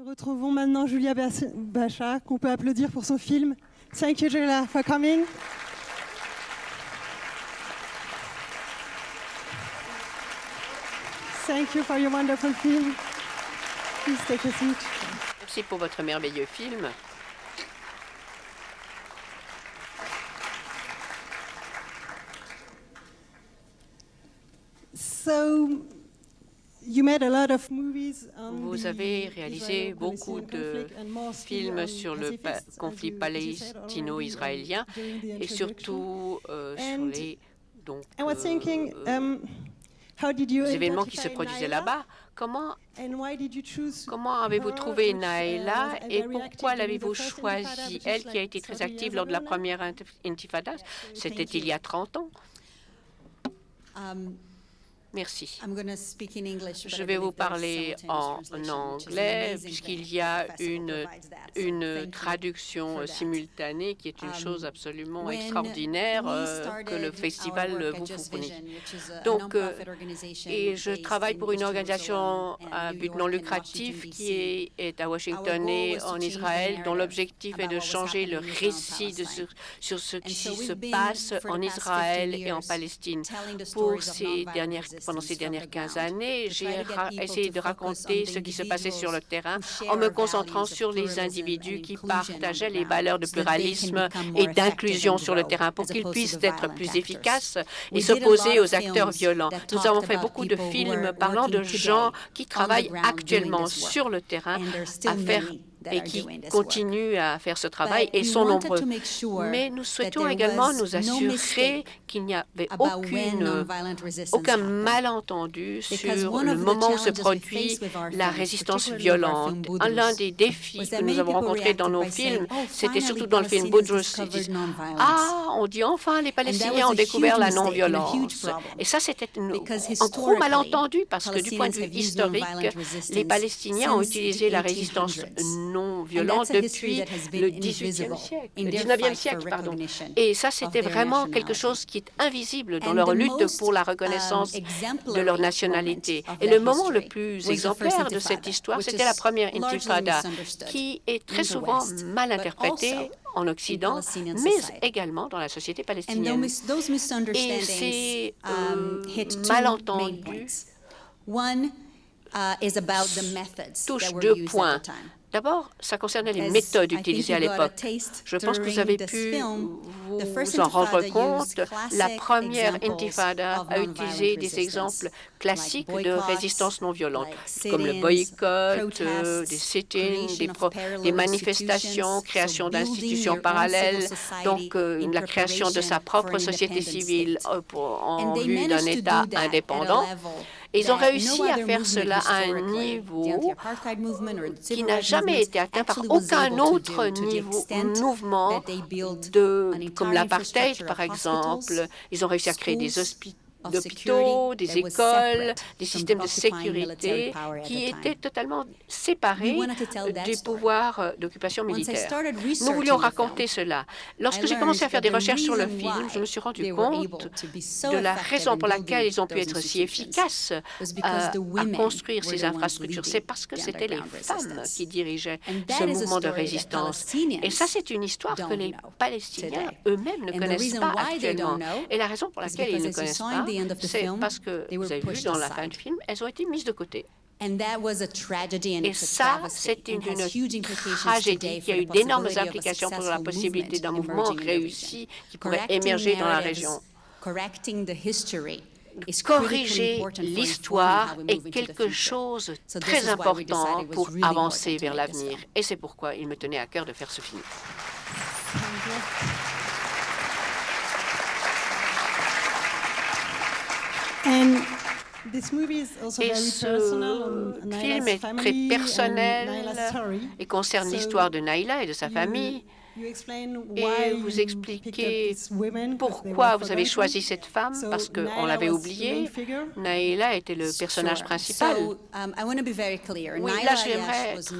Retrouvons maintenant Julia Bacha, qu'on peut applaudir pour son film. Thank you, Julia, for coming. Thank you for your wonderful film. Please take a seat. Merci pour votre merveilleux film. Vous avez réalisé beaucoup de films sur le conflit palestino-israélien et surtout sur les événements qui se produisaient là-bas. Comment avez-vous trouvé Naïla et pourquoi l'avez-vous choisie? Elle qui a été très active lors de la première intifada, c'était il y a 30 ans. Merci. Je vais vous parler en anglais puisqu'il y a une traduction simultanée qui est une chose absolument extraordinaire que le festival vous fournit. Donc, et je travaille pour une organisation à but non lucratif qui est à Washington et en Israël, dont l'objectif est de changer le récit sur ce qui se passe en Israël et en Palestine. Pendant ces dernières 15 années, j'ai essayé de raconter ce qui se passait sur le terrain en me concentrant sur les individus qui partageaient les valeurs de pluralisme et d'inclusion sur le terrain pour qu'ils puissent être plus efficaces et s'opposer aux acteurs violents. Nous avons fait beaucoup de films parlant de gens qui travaillent actuellement sur le terrain à faire et qui continuent à faire ce travail et sont nombreux. Mais nous souhaitons également nous assurer qu'il n'y avait aucun malentendu sur le moment où se produit la résistance violente. L'un des défis que nous avons rencontrés dans nos films, c'était surtout dans le film Boudreaux, on dit enfin les Palestiniens ont découvert la non-violence. Et ça, c'était un gros malentendu parce que du point de vue historique, les Palestiniens ont utilisé la résistance non violente depuis le 19e siècle. Et ça, c'était vraiment quelque chose qui est invisible dans leur lutte pour la reconnaissance de leur nationalité. Et le moment le plus exemplaire de cette histoire, c'était la première intifada, qui est très souvent mal interprétée en Occident, mais également dans la société palestinienne. Et ces malentendus touchent deux points. D'abord, ça concernait les méthodes utilisées à l'époque. Je pense que vous avez pu vous en rendre compte. La première intifada a utilisé des exemples classiques de résistance non violente, comme le boycott, des sit-ins, des manifestations, création d'institutions parallèles, donc la création de sa propre société civile en vue d'un État indépendant. Ils ont réussi à faire cela à un niveau qui n'a jamais été atteint par aucun autre mouvement comme l'apartheid, par exemple. Ils ont réussi à créer des hôpitaux, des écoles, des systèmes de sécurité qui étaient totalement séparés du pouvoir d'occupation militaire. Nous voulions raconter cela. Lorsque j'ai commencé à faire des recherches sur le film, je me suis rendu compte de la raison pour laquelle ils ont pu être si efficaces à construire ces infrastructures. C'est parce que c'était les femmes qui dirigeaient ce mouvement de résistance. Et ça, c'est une histoire que les Palestiniens eux-mêmes ne connaissent pas actuellement. Et la raison pour laquelle ils ne connaissent pas, c'est parce que, vous avez vu dans la fin du film, elles ont été mises de côté. Et ça, c'est une tragédie qui a eu d'énormes implications pour la possibilité d'un mouvement réussi qui pourrait émerger dans la région. Corriger l'histoire est quelque chose de très important pour avancer vers l'avenir. Et c'est pourquoi il me tenait à cœur de faire ce film. Et ce film est très personnel et concerne l'histoire de Naïla et de sa famille. Et vous expliquez pourquoi vous avez choisi cette femme, parce qu'on l'avait oubliée. Naïla était le personnage principal. Oui, là, j'aimerais être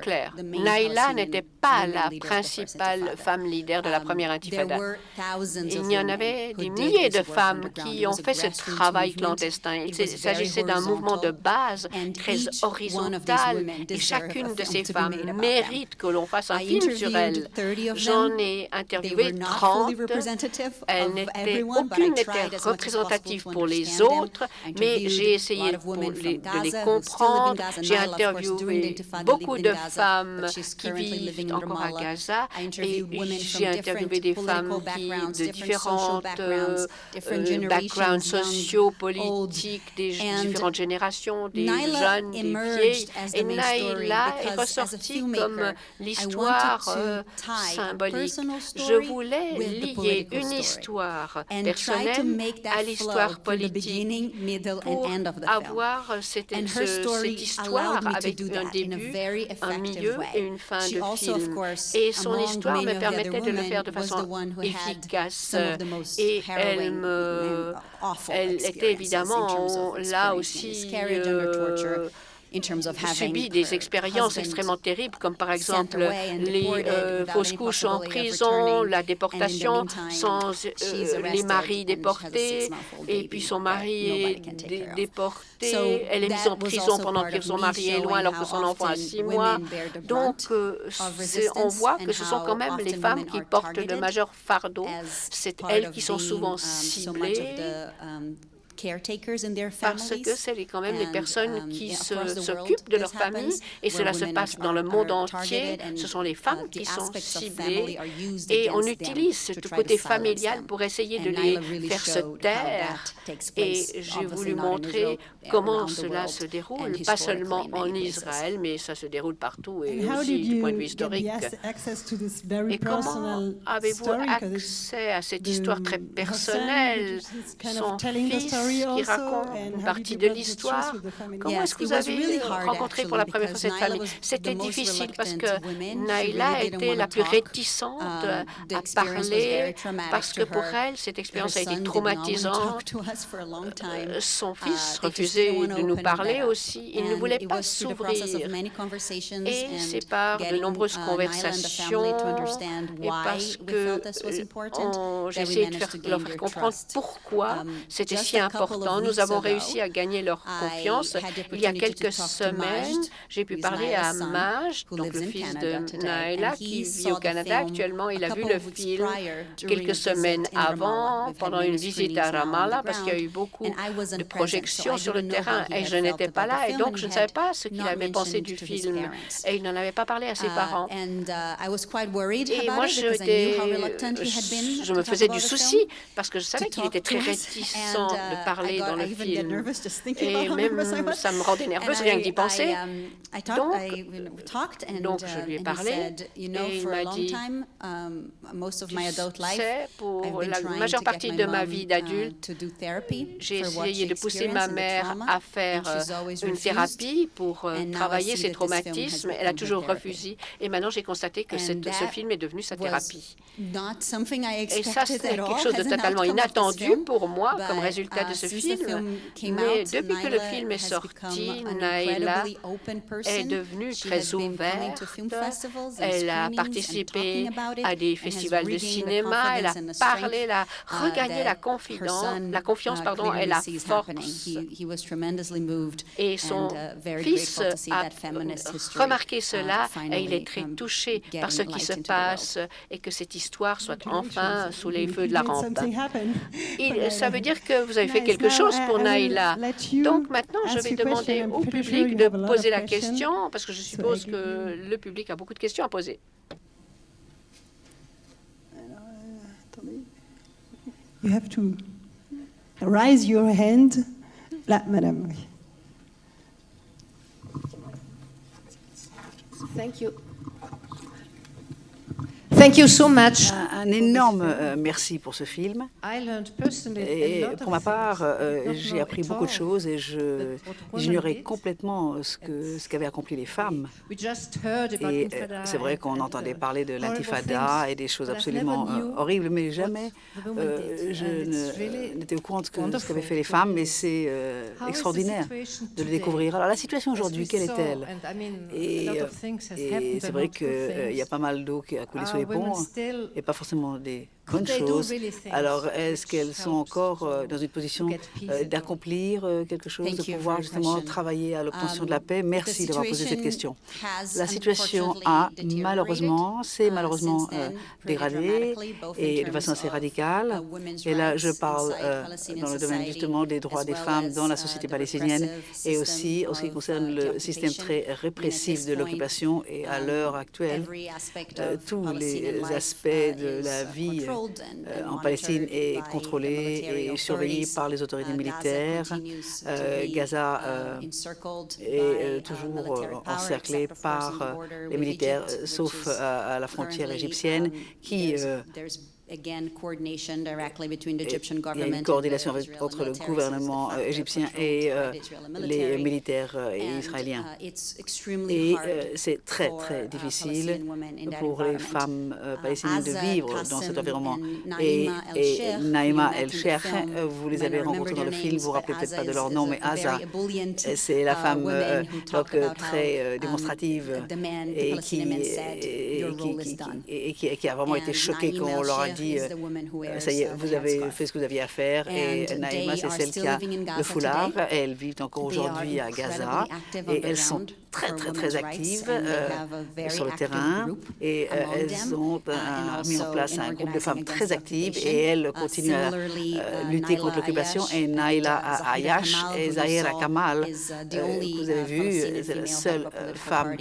clair. Naila n'était pas la principale femme leader de la première intifada. Il y en avait des milliers de femmes qui ont fait ce travail clandestin. Il s'agissait d'un mouvement de base très horizontal et chacune de ces femmes mérite que l'on fasse un film sur elle. J'en ai interviewé 30. Aucune n'était représentative pour les autres, mais j'ai essayé de les comprendre. J'ai interviewé beaucoup de femmes qui vivent encore à Gaza et j'ai interviewé des femmes de différents backgrounds sociaux, politiques, des différentes générations, des jeunes, des vieilles. Et Naila est ressortie comme l'histoire symbolique. Je voulais lier une histoire personnelle à l'histoire politique pour avoir cette histoire avec un début, un milieu et une fin de film. Et son histoire me permettait de le faire de façon efficace. Et elle était évidemment là aussi subi des expériences extrêmement terribles, comme par exemple les fausses couches en prison, la déportation sans les maris déportés, et puis son mari est déporté, elle est mise en prison pendant que son mari est loin alors que son enfant a 6 mois. Donc, on voit que ce sont quand même les femmes qui portent le majeur fardeau. C'est elles qui sont souvent ciblées, parce que c'est quand même les personnes qui s'occupent de leur famille et cela se passe dans le monde entier. Ce sont les femmes qui sont ciblées et on utilise ce côté familial pour essayer de les faire se taire. Et j'ai voulu montrer comment cela se déroule, pas seulement en Israël, mais ça se déroule partout et aussi du point de vue historique. Et comment avez-vous accès à cette histoire très personnelle? Son fils qui raconte une partie de l'histoire. Comment est-ce que vous avez rencontré pour la première fois cette famille? C'était difficile parce que Naila était la plus réticente à parler parce que pour elle, cette expérience a été traumatisante. Son fils refusait de nous parler aussi. Il ne voulait pas s'ouvrir. Et c'est par de nombreuses conversations et parce que j'ai essayé de leur faire comprendre pourquoi c'était si important. Nous avons réussi à gagner leur confiance. Il y a quelques semaines, j'ai pu parler à Maj, donc le fils de Naila, qui vit au Canada actuellement. Il a vu le film quelques semaines avant, pendant une visite à Ramallah, parce qu'il y a eu beaucoup de projections sur le terrain et je n'étais pas là. Et donc, je ne savais pas ce qu'il avait pensé du film. Et il n'en avait pas parlé à ses parents. Et moi, je me faisais du souci parce que je savais qu'il était très réticent de parler dans le film. Et même, ça me rendait nerveuse rien que d'y penser. Donc, je lui ai parlé et il m'a dit, c'est pour la majeure partie de ma vie d'adulte, j'ai essayé de pousser ma mère à faire une thérapie pour travailler ses traumatismes. Elle a toujours refusé. Et maintenant, j'ai constaté que ce film est devenu sa thérapie. Et ça, c'est quelque chose de totalement inattendu pour moi comme résultat de ce film. Mais depuis que le film est sorti, Naila est devenue très ouverte. Elle a participé à des festivals de cinéma. Elle a parlé, elle a regagné la confiance et la force. Et son fils a remarqué cela et il est très touché par ce qui se passe et que cette histoire soit enfin sous les feux de la rampe. Ça veut dire que vous avez fait quelque chose pour Naila. Donc maintenant, je vais demander au public de poser la question parce que je suppose que le public a beaucoup de questions à poser. You have to raise your hand. Là, madame. Thank you so much. Un énorme merci pour ce film. Et pour ma part, j'ai appris beaucoup de choses et j'ignorais complètement ce qu'avaient accompli les femmes. Et c'est vrai qu'on entendait parler de l'intifada et des choses absolument horribles, mais jamais je n'étais au courant de ce qu'avaient fait les femmes, et c'est extraordinaire de le découvrir. Alors la situation aujourd'hui, quelle est-elle? Et c'est vrai qu'il y a pas mal d'eau qui a coulé sous les ponts, et pas forcément des bonnes choses. Alors, est-ce qu'elles sont encore dans une position d'accomplir quelque chose, de pouvoir justement travailler à l'obtention de la paix? Merci d'avoir posé cette question. La situation s'est malheureusement dégradée, et de façon assez radicale. Et là, je parle dans le domaine justement des droits des femmes dans la société palestinienne, et aussi en ce qui concerne le système très répressif de l'occupation. Et à l'heure actuelle, tous les aspects de la vie en Palestine est contrôlé et surveillé par les autorités militaires. Gaza est toujours encerclé par les militaires, sauf à la frontière égyptienne, qui il y a une coordination entre le gouvernement égyptien et les militaires israéliens. Et c'est très, très difficile pour les femmes palestiniennes de vivre dans cet environnement. Et Naïma El-Sheikh, vous les avez rencontrés dans le film, vous ne vous rappelez peut-être pas de leur nom, mais Aza, c'est la femme très démonstrative et qui a vraiment été choquée quand on leur a dit ça y est, vous avez fait ce que vous aviez à faire. Et Naïma, c'est celle qui a le foulard. Elles vivent encore aujourd'hui à Gaza, et elles sont très, très, très actives sur le terrain, et elles ont mis en place un groupe de femmes très actives, et elles continuent à lutter contre l'occupation. Et Naïla Ayash et Zahira Kamal, que vous avez vu, c'est la seule femme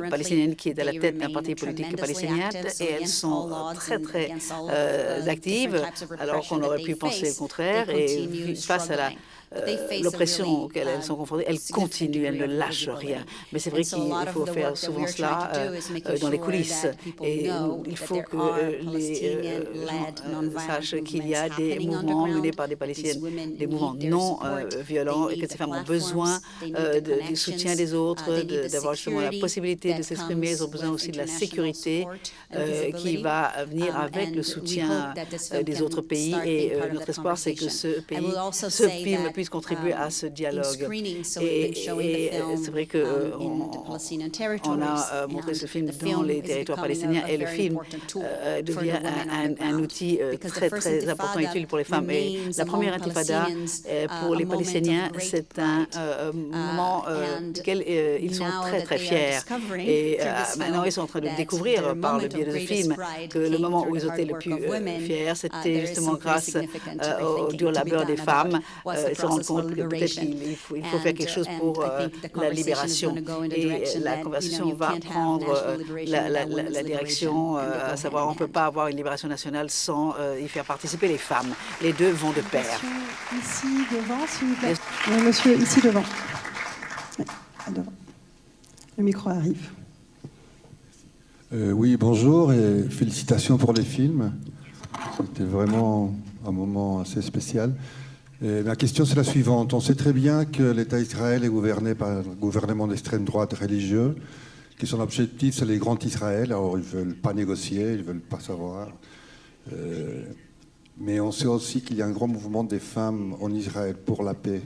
palestinienne qui est à la tête d'un parti politique palestinien, et elles sont très, très actives, alors qu'on aurait pu penser le contraire. Et face à l'oppression auquel elles sont confrontées, elles continuent, elles ne lâchent rien. Mais c'est vrai qu'il faut faire souvent cela dans les coulisses. Et il faut que les gens sachent qu'il y a des mouvements menés par des Palestiniennes, des mouvements non violents, et que ces femmes ont besoin du soutien des autres, d'avoir justement la possibilité de s'exprimer. Elles ont besoin aussi de la sécurité qui va venir avec le soutien des autres pays. Et notre espoir, c'est que ce film puisse contribuer à ce dialogue. Et c'est vrai qu'on a montré ce film dans les territoires palestiniens, et le film devient un outil très, très important et utile pour les femmes. Et la première intifada, pour les Palestiniens, c'est un moment duquel ils sont très, très fiers. Et maintenant, ils sont en train de découvrir par le biais de ce film que le moment où ils étaient le plus fiers, c'était justement grâce au dur labeur des femmes. Ils se rendent compte que peut-être qu'il faut faire quelque chose pour la libération. Et la conversation va prendre la direction, à savoir on ne peut pas avoir une libération nationale sans y faire participer les femmes. Les deux vont de pair. Ici devant, s'il vous plaît. Monsieur, ici devant. Devant. Le micro arrive. Oui, bonjour et félicitations pour les films. C'était vraiment un moment assez spécial. Et ma question, c'est la suivante. On sait très bien que l'État d'Israël est gouverné par un gouvernement d'extrême droite religieux, qui son objectif, c'est les grands Israël. Alors, ils ne veulent pas négocier, ils ne veulent pas savoir. Mais on sait aussi qu'il y a un grand mouvement des femmes en Israël pour la paix.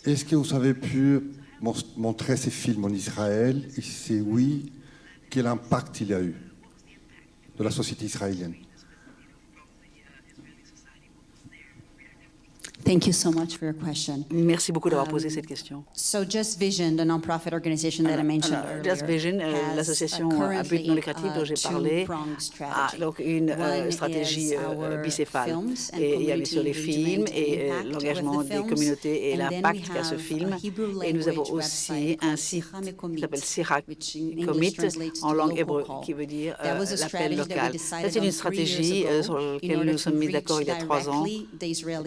Est-ce que vous avez pu montrer ces films en Israël? Et si oui, quel impact il y a eu de la société israélienne? Thank you so much for your question. Merci beaucoup d'avoir posé cette question. So Just Vision, the non-profit organization that I mentioned earlier, Just Vision, l'association à but non lucratif dont j'ai parlé, a donc une stratégie bicéphale. Et il y a bien sûr les films et l'engagement des communautés et l'impact qu'a ce film. Et nous avons aussi un site qui s'appelle Sirak Commit en langue hébreu, qui veut dire l'appel local. C'est une stratégie sur laquelle nous nous sommes mis d'accord il y a 3 ans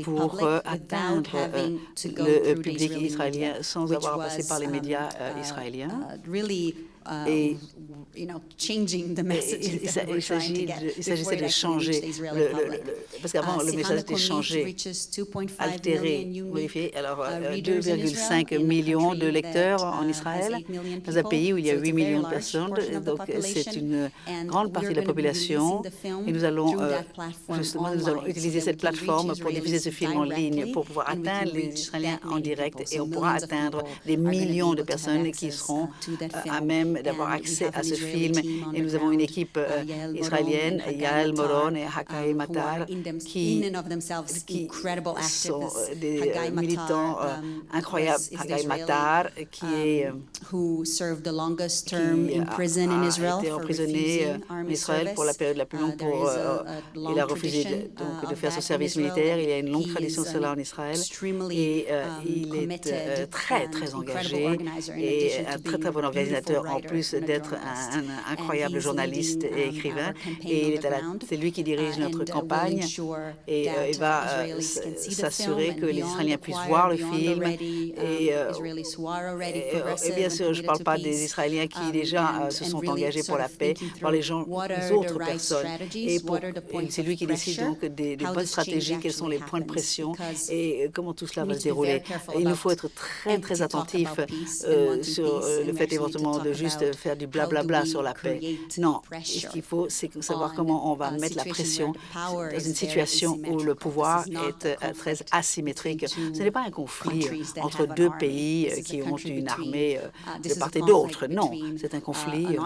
pour atteindre le public israélien sans avoir à passer par les médias israéliens. Et il s'agissait de changer, parce qu'avant le message était changé, altéré, modifié. Alors 2,5 millions de lecteurs en Israël, dans un pays où il y a 8 millions de personnes, donc c'est une grande partie de la population. Et nous allons utiliser cette plateforme pour diffuser ce film en ligne, pour pouvoir atteindre les Israéliens en direct, et on pourra atteindre des millions de personnes qui seront à même d'avoir accès à ce film. Et nous avons une équipe israélienne, Yael Moron et Hakai Matar, qui sont des militants incroyables. Hakai Matar, qui a été emprisonné en Israël pour la période la plus longue. Il a refusé de faire son service militaire. Il y a une longue tradition de cela en Israël. Et il est très, très engagé et un très, très bon organisateur, en plus d'être un incroyable journaliste et écrivain. Et c'est lui qui dirige notre campagne, et il va s'assurer que les Israéliens puissent voir le film. Et bien sûr, je ne parle pas des Israéliens qui déjà se sont engagés pour la paix, par les autres personnes. Et c'est lui qui décide donc des bonnes stratégies, quels sont les points de pression et comment tout cela va se dérouler. Et il nous faut être très, très attentifs sur le fait éventuellement de juste faire du blablabla sur la paix. Non, ce qu'il faut, c'est savoir comment on va mettre la pression dans une situation où le pouvoir est très asymétrique. Ce n'est pas un conflit entre deux pays qui ont une armée de part et d'autre. Non, c'est un conflit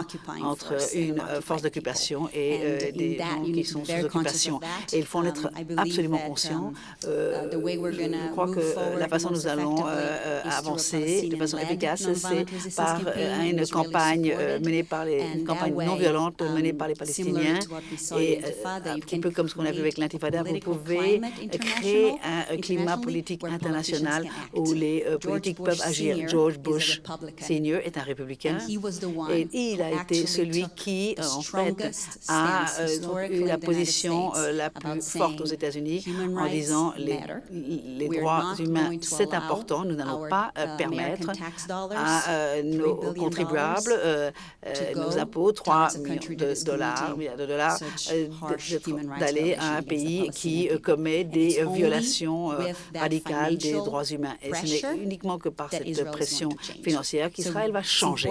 entre une force d'occupation et des gens qui sont sous occupation. Et il faut en être absolument conscient. Je crois que la façon dont nous allons avancer de façon efficace, c'est par une campagne une campagne non violente menée par les Palestiniens. Et un petit peu comme ce qu'on a vu avec l'Intifada, vous pouvez créer un climat politique international où les politiques peuvent agir. George Bush Sr. est un républicain et il a été celui qui, en fait, a eu la position la plus forte aux États-Unis en disant les droits humains, c'est important, nous n'allons pas permettre à nos contribuables, nos impôts, 3 milliards de dollars, d'aller à un pays qui commet des violations radicales des droits humains. Et ce n'est uniquement que par cette pression financière qu'Israël va changer.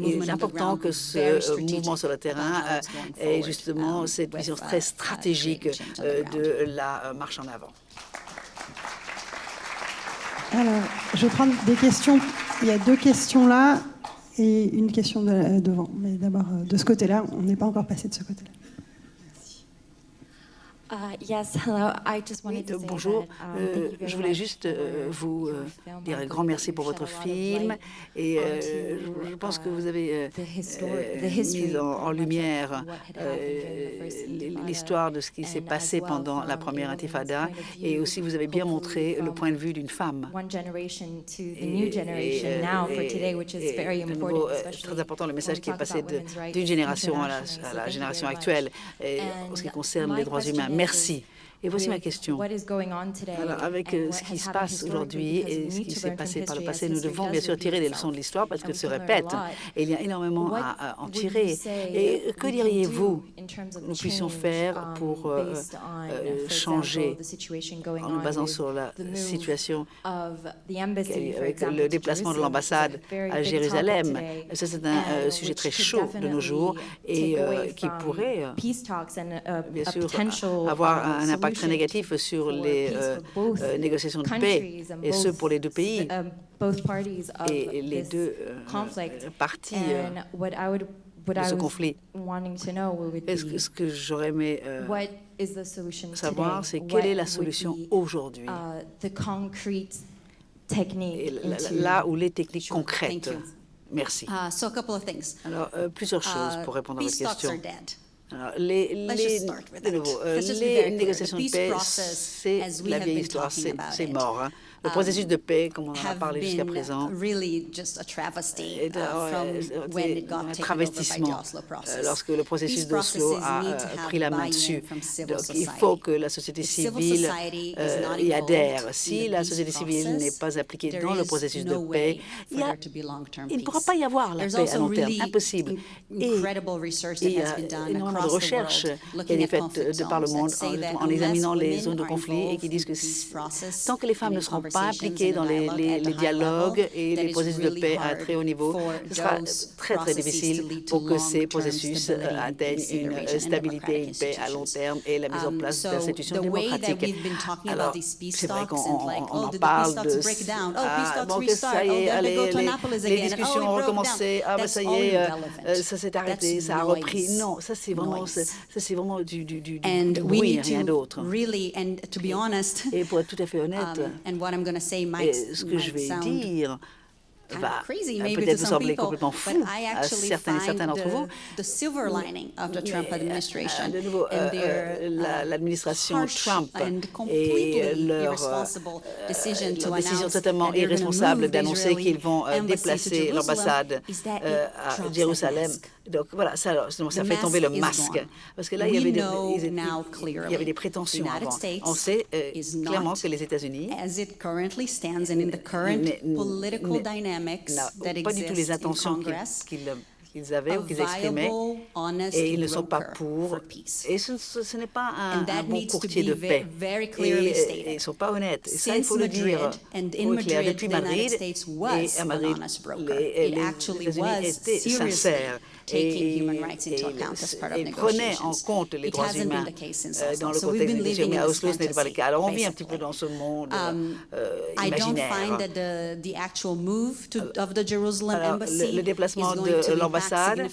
Il est important que ce mouvement sur le terrain ait justement cette vision très stratégique de la marche en avant. Alors, je vais prendre des questions. Il y a 2 questions là et une question devant. Mais d'abord, de ce côté-là, on n'est pas encore passé de ce côté-là. Bonjour, je voulais juste vous dire un grand merci pour votre film et je pense que vous avez mis en lumière l'histoire de ce qui s'est passé pendant la première intifada et aussi vous avez bien montré le point de vue d'une femme. C'est très important le message qui est passé d'une génération à la génération actuelle en ce qui concerne les droits humains. Merci. Et voici ma question. Alors, avec ce qui se passe aujourd'hui et ce qui s'est passé par le passé, nous devons bien sûr tirer des leçons de l'histoire parce qu'elle se répète. Et il y a énormément à en tirer. Et que diriez-vous que nous puissions faire pour changer en nous basant sur la situation avec le déplacement de l'ambassade à Jérusalem? Ça, c'est un sujet très chaud de nos jours et qui pourrait bien sûr avoir un impact très négatif sur les négociations de paix, et ce pour les deux pays et les deux parties de ce conflit. Ce que j'aurais aimé savoir, c'est quelle est la solution aujourd'hui, là où les techniques concrètes. Merci. Alors, plusieurs choses pour répondre à votre question. Alors, les négociations de paix, c'est la vieille histoire, c'est mort. le processus de paix, comme on en a parlé jusqu'à présent, est un travestissement lorsque le processus d'Oslo a pris la main dessus. Donc, il faut que la société civile y adhère. Si la société civile n'est pas impliquée dans le processus de paix, il ne pourra pas y avoir la paix à long terme, impossible. Et il y a énormément de recherches qui ont été faites de par le monde en examinant les zones de conflit et qui disent que tant que les femmes ne seront pas impliquées dans les dialogues et les processus de paix à très haut niveau, ce sera très, très difficile pour que ces processus atteignent une stabilité et une paix à long terme et la mise en place d'institutions démocratiques. Alors, c'est vrai qu'on en parle de... bon, que ça y est, les discussions ont recommencé, ah ben ça y est, ça s'est arrêté, ça a repris. Non, ça c'est vraiment du bruit, rien d'autre. Et pour être tout à fait honnête, et ce que je vais dire va peut-être vous sembler complètement fou à certains et certains d'entre vous. De nouveau, l'administration Trump et leur décision totalement irresponsable d'annoncer qu'ils vont déplacer l'ambassade à Jérusalem. Donc voilà, ça fait tomber le masque. Parce que là, il y avait des prétentions avant. On sait clairement que les États-Unis n'ont pas du tout les intentions qu'ils avaient ou qu'ils exprimaient, et ils ne sont pas pour. Et ce n'est pas un bon courtier de paix. Et ils ne sont pas honnêtes. Et ça, il faut le dire au clair. Depuis Madrid, et à Madrid, les États-Unis étaient sincères. Et ils prenaient en compte les droits humains dans le contexte des États-Unis. Mais à Oslo, ce n'était pas le cas. Alors, on vit un petit peu dans ce monde imaginaire. Alors, le déplacement de l'ambassade, je ne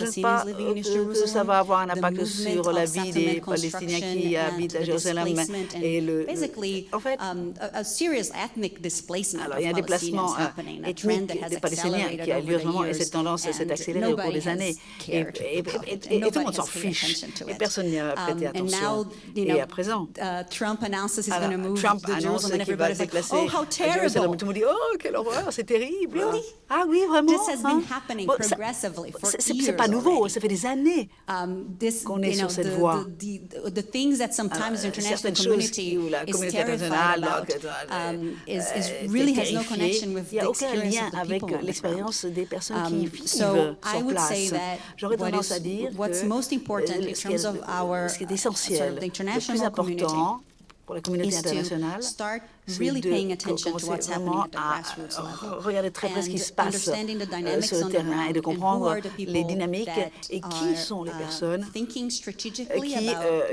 sais pas que ça va avoir un impact sur la vie des Palestiniens qui habitent à Jérusalem. Et en fait, alors, il y a un déplacement ethnique des Palestiniens qui a lieu en ce moment, et cette tendance s'est accélérée au cours des années. Et tout le monde s'en fiche. Et personne n'y a prêté attention. Et à présent, Trump annonce qu'il va déplacer à Jérusalem. Tout le monde dit « Oh, quelle horreur, c'est terrible !» Ah oui, vraiment. C'est pas nouveau, ça fait des années qu'on est sur cette voie. Certaines choses où la communauté internationale est terrifiée, il n'y a aucun lien avec l'expérience des personnes qui vivent sur place. J'aurais tendance à dire que ce qui est essentiel, le plus important pour la communauté internationale, c'est de commencer vraiment à regarder très près ce qui se passe sur le terrain et de comprendre les dynamiques et qui sont les personnes qui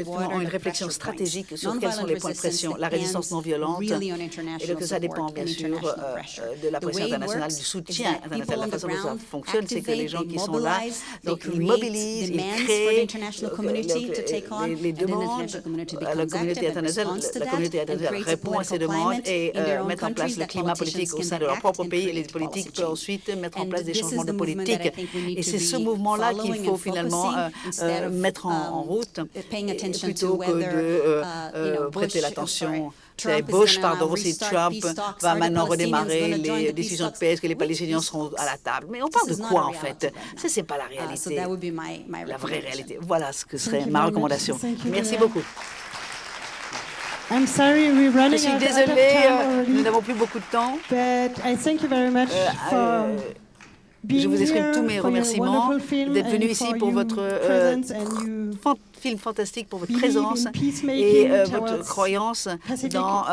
ont une réflexion stratégique sur quels sont les points de pression, la résistance non violente, et donc ça dépend bien sûr de la pression internationale, du soutien international. La façon dont ça fonctionne, c'est que les gens qui sont là, donc ils mobilisent, ils créent les demandes à la communauté internationale. La communauté internationale répond à ces demandes et mettre en place le climat politique au sein de leur propre pays, et les politiques peuvent ensuite mettre en place des changements de politique. Et c'est ce mouvement-là qu'il faut finalement mettre en route, plutôt que de prêter l'attention. C'est Bush, pardon, si Trump va maintenant redémarrer les discussions de paix, est-ce que les Palestiniens seront à la table? Mais on parle de quoi, en fait? Ça, c'est pas la réalité, la vraie réalité. Voilà ce que serait ma recommandation. Merci beaucoup. I'm sorry, we're running Je suis désolée, nous n'avons plus beaucoup de temps. Je vous exprime tous mes remerciements d'être venu ici pour votre film fantastique, pour votre présence et votre croyance dans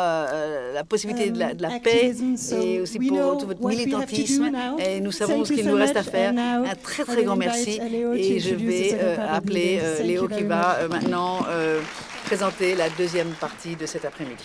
la possibilité de la paix, et aussi pour tout votre militantisme. Et nous savons ce qu'il nous reste à faire. Un très, très grand merci. Et je vais appeler Léo qui va maintenant présenter la deuxième partie de cet après-midi.